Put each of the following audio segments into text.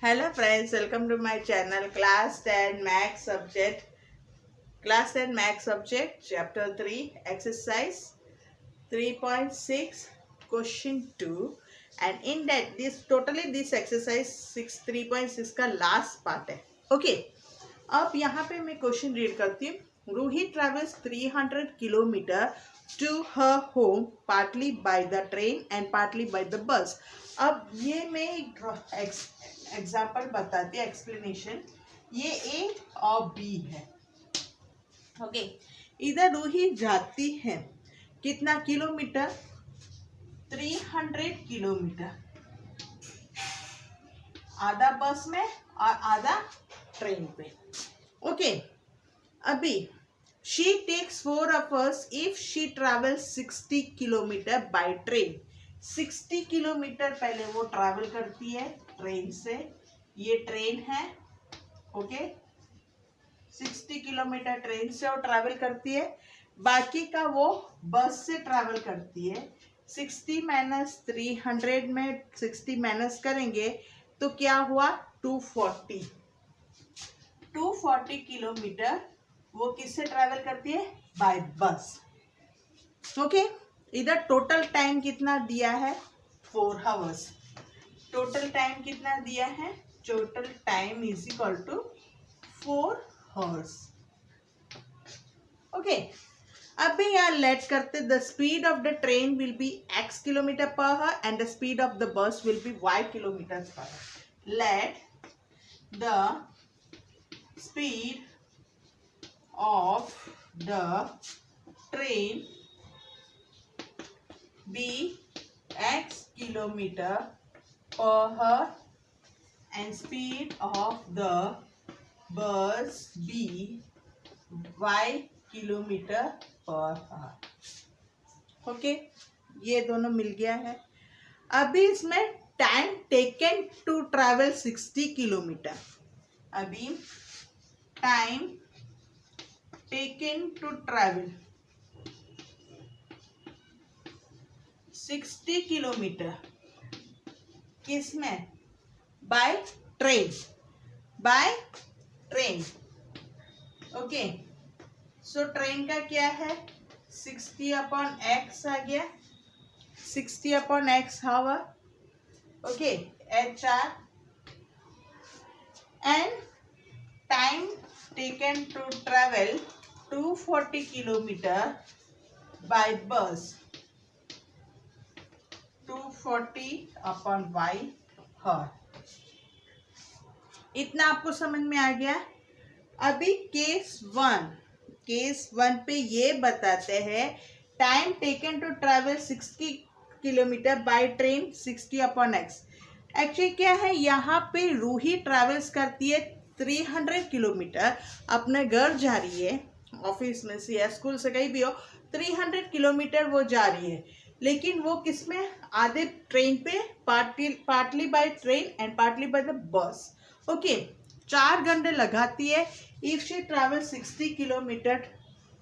Hello friends, welcome to my channel Class 10 Max Subject. Class 10 Max Subject Chapter 3 Exercise 3.6 Question 2, and in that this exercise 3.6 का last part है. Okay, अब यहाँ पे मैं question read करती हूँ. Ruhi travels 300 kilometer to her home partly by the train and partly by the bus. अब ये मैं एग्जाम्पल बताती हूँ, एक्सप्लेनेशन. ये ए और बी है. ओके, इधर रूही जाती है कितना किलोमीटर? 300 किलोमीटर. आधा बस में और आधा ट्रेन पे. ओके, अभी she takes 4 hours if she travel 60 kilometre by train. 60 kilometre पहले वो ट्रैवल करती है ट्रेन से. ये ट्रेन है. ओके, 60 किलोमीटर ट्रेन से वो ट्रैवल करती है. बाकी का वो बस से ट्रैवल करती है. 60 माइनस 300 में 60 माइनस करेंगे तो क्या हुआ? 240 किलोमीटर वो किससे ट्रैवल करती है? बाय बस. ओके, इधर टोटल टाइम कितना दिया है? 4 hours. टोटल टाइम कितना दिया है? Total time is equal to 4 hours. Okay, अभी यहाँ लेट करते. The speed of the train will be x kilometre per hour and the speed of the bus will be y kilometre per hour. Let the speed of the train be x kilometer per hour and speed of the bus be y kilometer per hour. Okay, ये दोनों मिल गया है. अभी इसमें time taken to travel 60 kilometre. अभी time taken to travel 60 kilometre किसमें? By train. By train. Okay, so train का क्या है? 60 अपॉन एक्स आ गया. 60 upon x hour. Okay, HR and time taken to travel 240 kilometre by bus. 240 upon y हर. इतना आपको समझ में आ गया. अभी केस 1 पे ये बताते हैं time taken to travel 60 kilometre by train 60 upon x. Actually क्या है, यहाँ पे रूही ट्रैवल्स करती है 300 किलोमीटर. अपने घर जा रही है, ऑफिस में से या स्कूल से कहीं भी हो, 300 किलोमीटर वो जा रही है. लेकिन वो किसमें? आधे ट्रेन पे, partly by train and partly by the bus. Okay, 4 घंटे लगाती है if she travel 60 kilometre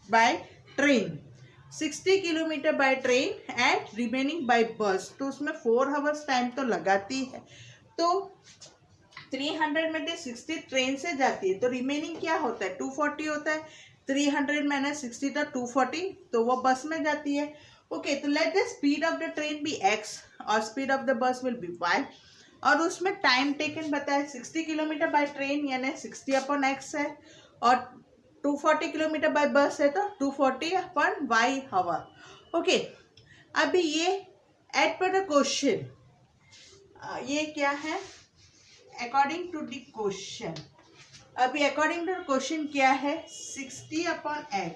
by train. 60 kilometre by train and remaining by bus. तो उसमें 4 hours टाइम तो लगाती है. तो 300 में से 60 ट्रेन से जाती है तो रिमेनिंग क्या होता है? 240 होता है. 300 माइनस 60 था 240, तो वो बस में जाती है. ओके, तो let the speed of the train be x और speed of the bus will be y. और उसमें टाइम टेकन बताया 60 किलोमीटर बाय ट्रेन यानी 60 अपॉन x है, और 240 किलोमीटर बाय बस है तो 240 अपॉन y हावर. ओके, अभी ये एट पर द क्वेश्चन, ये क्या है? According to the question. अभी अकॉर्डिंग टू क्वेश्चन क्या है? 60 अपॉन x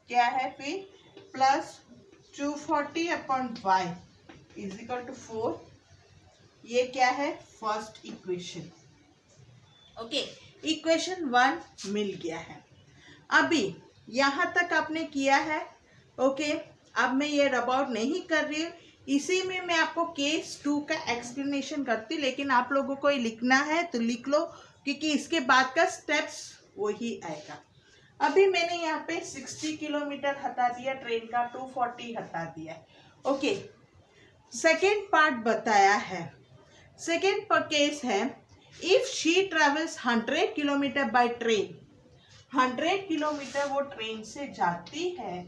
क्या है फिर? Plus 240 upon y is equal to 4. ये क्या है? First equation. ओके, इक्वेशन 1 मिल गया है. अभी यहाँ तक आपने किया है. ओके, अब मैं ये रब आउट नहीं कर रही हूँ. इसी में मैं आपको केस 2 का एक्सप्लेनेशन करती, लेकिन आप लोगों को ये लिखना है तो लिख लो, क्योंकि इसके बाद का स्टेप्स वही आएगा. अभी मैंने यहाँ पे 60 किलोमीटर हटा दिया ट्रेन का, 240 हटा दिया. ओके, सेकेंड पार्ट बताया है सेकेंड केस है, if she travels 100 kilometre by train, 100 kilometre वो ट्रेन से जाती है,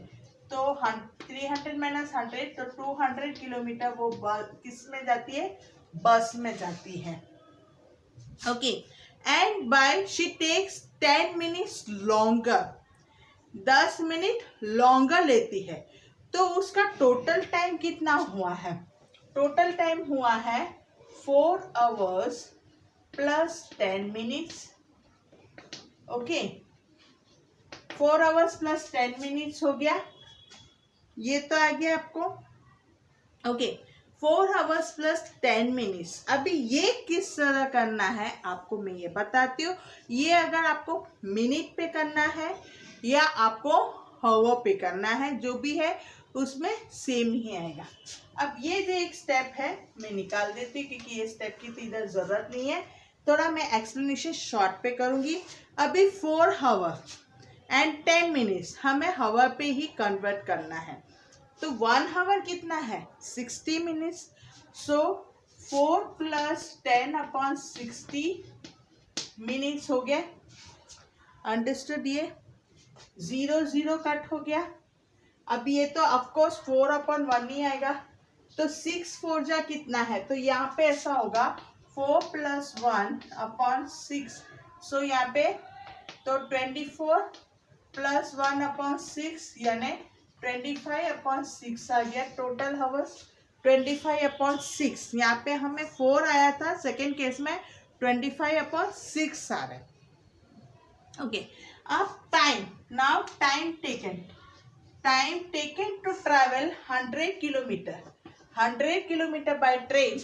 तो 300 माइनस 100 तो 200 किलोमीटर वो किस में जाती है, बस में जाती है। Okay, and by she takes 10 minutes longer, 10 minute longer लेती है, तो उसका टोटल टाइम कितना हुआ है, टोटल टाइम हुआ है 4 hours plus 10 minutes. Okay, 4 hours plus 10 minutes हो गया, ये तो आ गया आपको। Okay, 4 hours plus 10 minutes. अभी ये किस तरह करना है आपको मैं ये बताती हूँ। ये अगर आपको मिनट पे करना है या आपको हावर पे करना है, जो भी है उसमें सेम ही आएगा। अब ये जो एक स्टेप है मैं निकाल देती हूँ, क्योंकि ये स्टेप की तो इधर ज़रूरत नहीं है, थोड़ा मैं एक्सप्लेनेशन शॉर्ट पे करूँगी। अभी 4 आवर एंड 10 मिनट्स हमें हावर पे ही कन्वर्ट करना है, तो 1 आवर कितना है, 60 मिनट्स। सो 4 प्लस 10 अपॉन 60 मिनट्स हो गया। अंडरस्टूड? ये 0 0 कट हो गया। अब ये तो ऑफकोर्स 4 अपॉन 1 ही आएगा, तो 6 4 जा कितना है, तो यहाँ पे ऐसा होगा 4 प्लस 1 अपॉन 6। सो यहाँ पे तो 24 प्लस 1 अपॉन 6 यानी 25 अपॉन 6 आ गया टोटल हावर्स। 25 अपॉन 6, यहाँ पे हमें 4 आया था, सेकेंड केस में 25 अपॉन 6 आ रहा है। ओके, अब time, now time taken to travel 100 kilometre, 100 kilometre by train,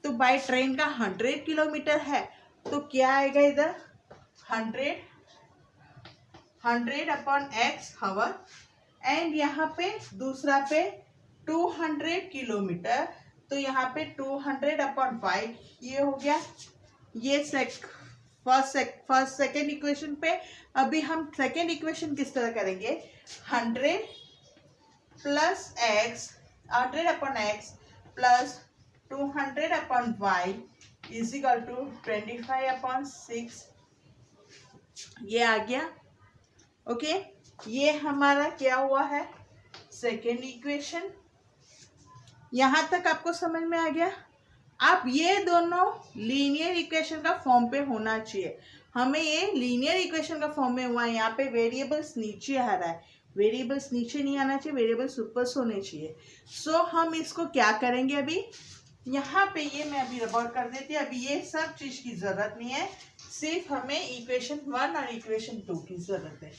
तो बाय ट्रेन का 100 किलोमीटर है, तो क्या आएगा इधर 100 अपॉन एक्स हावर, एंड यहाँ पे दूसरा पे 200 किलोमीटर, तो यहाँ पे 200 अपॉन 5 ये हो गया। ये फर्स्ट सेकेंड इक्वेशन पे। अभी हम सेकेंड इक्वेशन किस तरह करेंगे, 100 plus x, 100 upon x plus 200 upon y is equal to 25 upon 6, ये आ गया। ओके, ये हमारा क्या हुआ है, सेकेंड इक्वेशन। यहाँ तक आपको समझ में आ गया। अब ये दोनों लीनियर इक्वेशन का फॉर्म पे होना चाहिए, हमें ये लीनियर इक्वेशन का फॉर्म में हुआ है। यहाँ पे वेरिएबल्स नीचे आ रहा है, वेरिएबल्स नीचे नहीं आना चाहिए, वेरिएबल्स ऊपर होने चाहिए। सो हम इसको क्या करेंगे, अभी यहाँ पे ये मैं अभी रबर कर देती हूँ। अभी ये सब चीज़ की ज़रूरत नहीं है, सिर्फ हमें इक्वेशन 1 और इक्वेशन 2 की ज़रूरत है।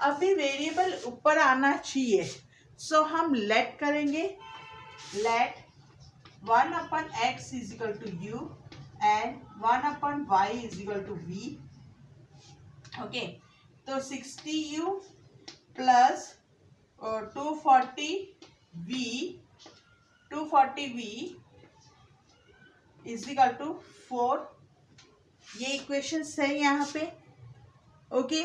अभी वेरिएबल ऊपर आना चाहिए, सो हम लेट करेंगे, late 1 upon x is equal to u and 1 upon y is equal to v. Okay, तो 60u plus 240v is equal to 4। ये इक्वेशन है यहाँ पे। ओके,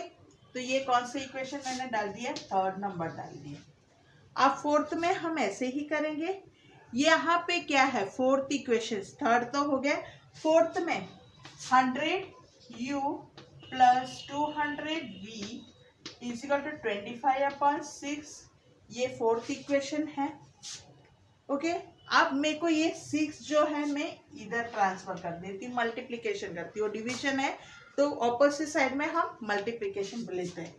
तो ये कौन सा इक्वेशन मैंने डाल दिया, थर्ड नंबर डाल दिया। अब फोर्थ में हम ऐसे ही करेंगे। यहाँ पे क्या है, फोर्थ इक्वेशन, थर्ड तो हो गया, फोर्थ में 100u plus 200v is equal to 25 upon 6, ये फोर्थ इक्वेशन है। ओके, अब मेरे को ये 6 जो है मैं इधर ट्रांसफर कर देती हूँ, मल्टीप्लीकेशन करती हूँ, डिवीजन है तो ऑपोजिट साइड में हम मल्टीप्लीकेशन लेते हैं।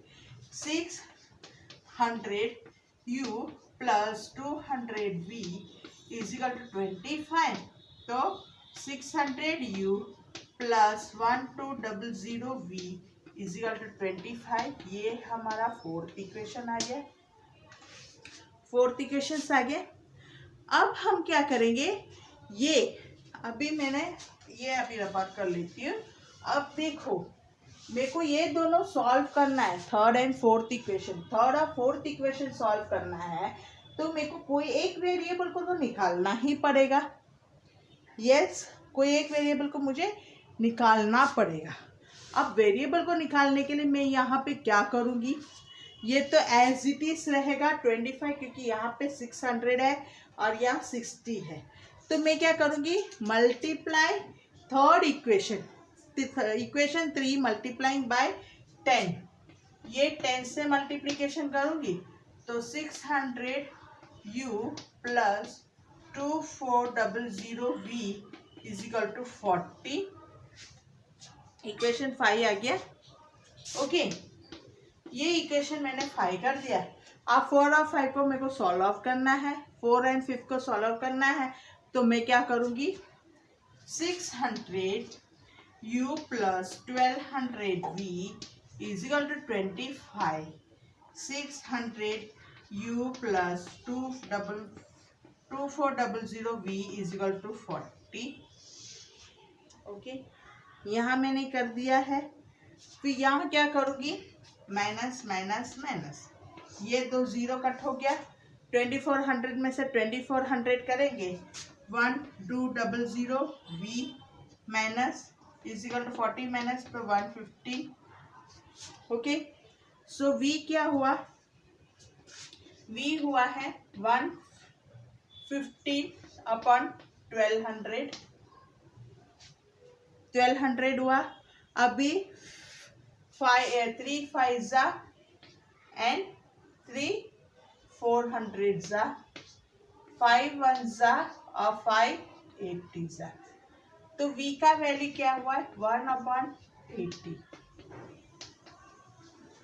600u plus 200v is equal to 25, तो 600u plus 1200v is equal to 25, ये हमारा फोर्थ इक्वेशन आ गया। फोर्थ इक्वेशन आ गया। अब हम क्या करेंगे, ये अभी मैंने ये अभी रबर कर लेती हूँ। अब देखो मेरे को ये दोनों सॉल्व करना है, third and fourth equation, third और फोर्थ इक्वेशन सॉल्व करना है, तो मेरे को कोई एक वेरिएबल को तो निकालना ही पड़ेगा। यस, कोई एक वेरिएबल को मुझे निकालना पड़ेगा। अब वेरिएबल को निकालने के लिए मैं यहाँ पे क्या करूँगी, ये तो एज इट इज रहेगा 25, क्योंकि यहाँ पे 600 है और यहाँ 60 है। तो मैं क्या करूँगी, multiply third equation, equation 3 multiplying by 10, ये 10 से मल्टीप्लिकेशन करूँगी तो 600u plus 2400v is equal to 40, equation 5 आ गया। ओके, ये इक्वेशन मैंने 5 कर दिया। अब 4 और 5 को मेरे को सॉल्व ऑफ करना है, 4 एंड 5 को सॉल्व ऑफ करना है, तो मैं क्या करूँगी, 600u plus 1200v is equal to 25, 600u plus 2400v is equal to 40। Okay, यहाँ मैंने कर दिया है। फिर यहाँ क्या करूँगी, माइनस माइनस माइनस, ये दो जीरो कट हो गया, 2400 में से 2400 करेंगे, 1200v minus is equal to 40 minus तो 150। ओके, सो v क्या हुआ, v हुआ है 150 अपॉन 1200 हुआ। अभी 3 5 जा एंड 3 400 जा, 5 1 जा और 5 80 जा, तो v का वैल्यू क्या हुआ है, 1/80।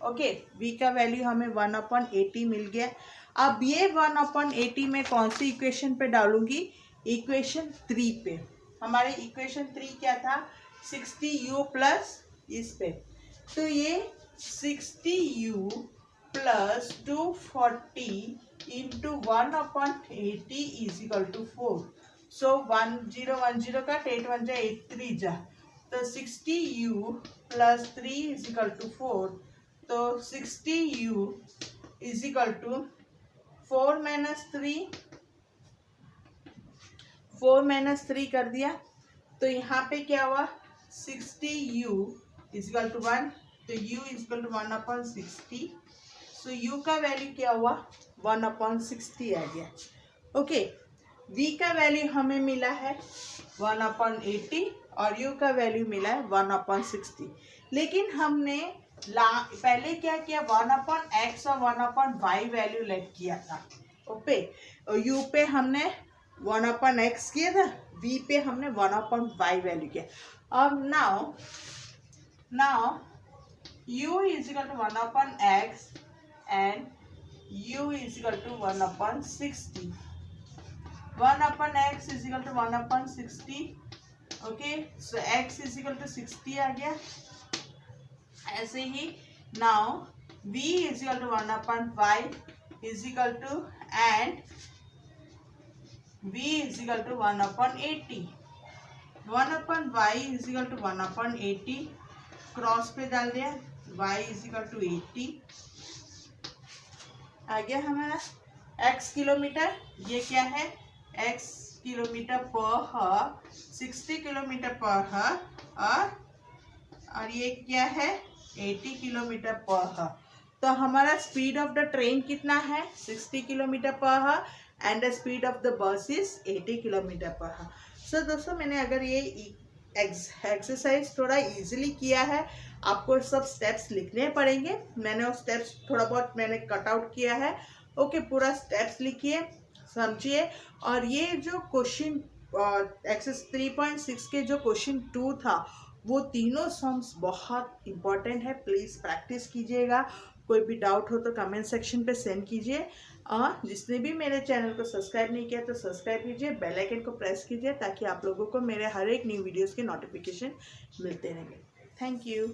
ओके, v का वैल्यू हमें 1/80 मिल गया। अब ये 1/80 में कौन सी इक्वेशन पे डालूंगी, इक्वेशन 3 पे। हमारे इक्वेशन 3 क्या था, 60u प्लस इस पे, तो ये 60u plus 240 into 1/80 is equal to 4। So 1010 का 8 1 जा 8 3 जा, तो 60u plus 3 is equal to 4, तो 60u is equal to 4 minus 3 कर दिया, तो यहाँ पे क्या हुआ, 60u इज इक्वल टू 1, तो u is equal to 1/60, so u का वैल्यू क्या हुआ, 1/60 आ गया। ओके, v का वैल्यू हमें मिला है 1/80 और u का वैल्यू मिला है 1/60, लेकिन हमने पहले क्या किया, 1/x और 1/y वैल्यू लेट किया था। ओके, और u पे हमने 1/x किया था, v पे हमने 1/y वैल्यू किया। अब now u is equal to 1/x and u is equal to 1/60, 1/x is equal to 1/60। Okay, so x is equal to 60 आ गया। ऐसे ही now v is equal to 1/y is equal to and v is equal to 1/80, 1/y is equal to 1/80, cross पे डाल दिया, y is equal to 80 आ गया हमारा। x किलोमीटर, ये क्या है, x kilometre per horror, 60 kilometre per horror, और ये क्या है, 80 किलोमीटर पर हॉर। तो हमारा स्पीड ऑफ द ट्रेन कितना है, 60 kilometre per hour and the speed of the bus is 80 kilometre per hour. So दोस्तों, मैंने अगर ये एक्सरसाइज थोड़ा इजीली किया है, आपको सब स्टेप्स लिखने पड़ेंगे, मैंने वो स्टेप्स थोड़ा बहुत मैंने कट आउट किया है। ओके, पूरा स्टेप्स लिखिए, समझिए, और ये जो क्वेश्चन एक्सरसाइज 3.6 के जो क्वेश्चन 2 था, वो तीनों सम्स बहुत इम्पोर्टेंट है, प्लीज़ प्रैक्टिस कीजिएगा। कोई भी डाउट हो तो कमेंट सेक्शन पे सेंड कीजिए, और जिसने भी मेरे चैनल को सब्सक्राइब नहीं किया तो सब्सक्राइब कीजिए, बेल आइकन को प्रेस कीजिए, ताकि आप लोगों को मेरे हर एक न्यू वीडियोस के नोटिफिकेशन मिलते रहेंगे। Thank you.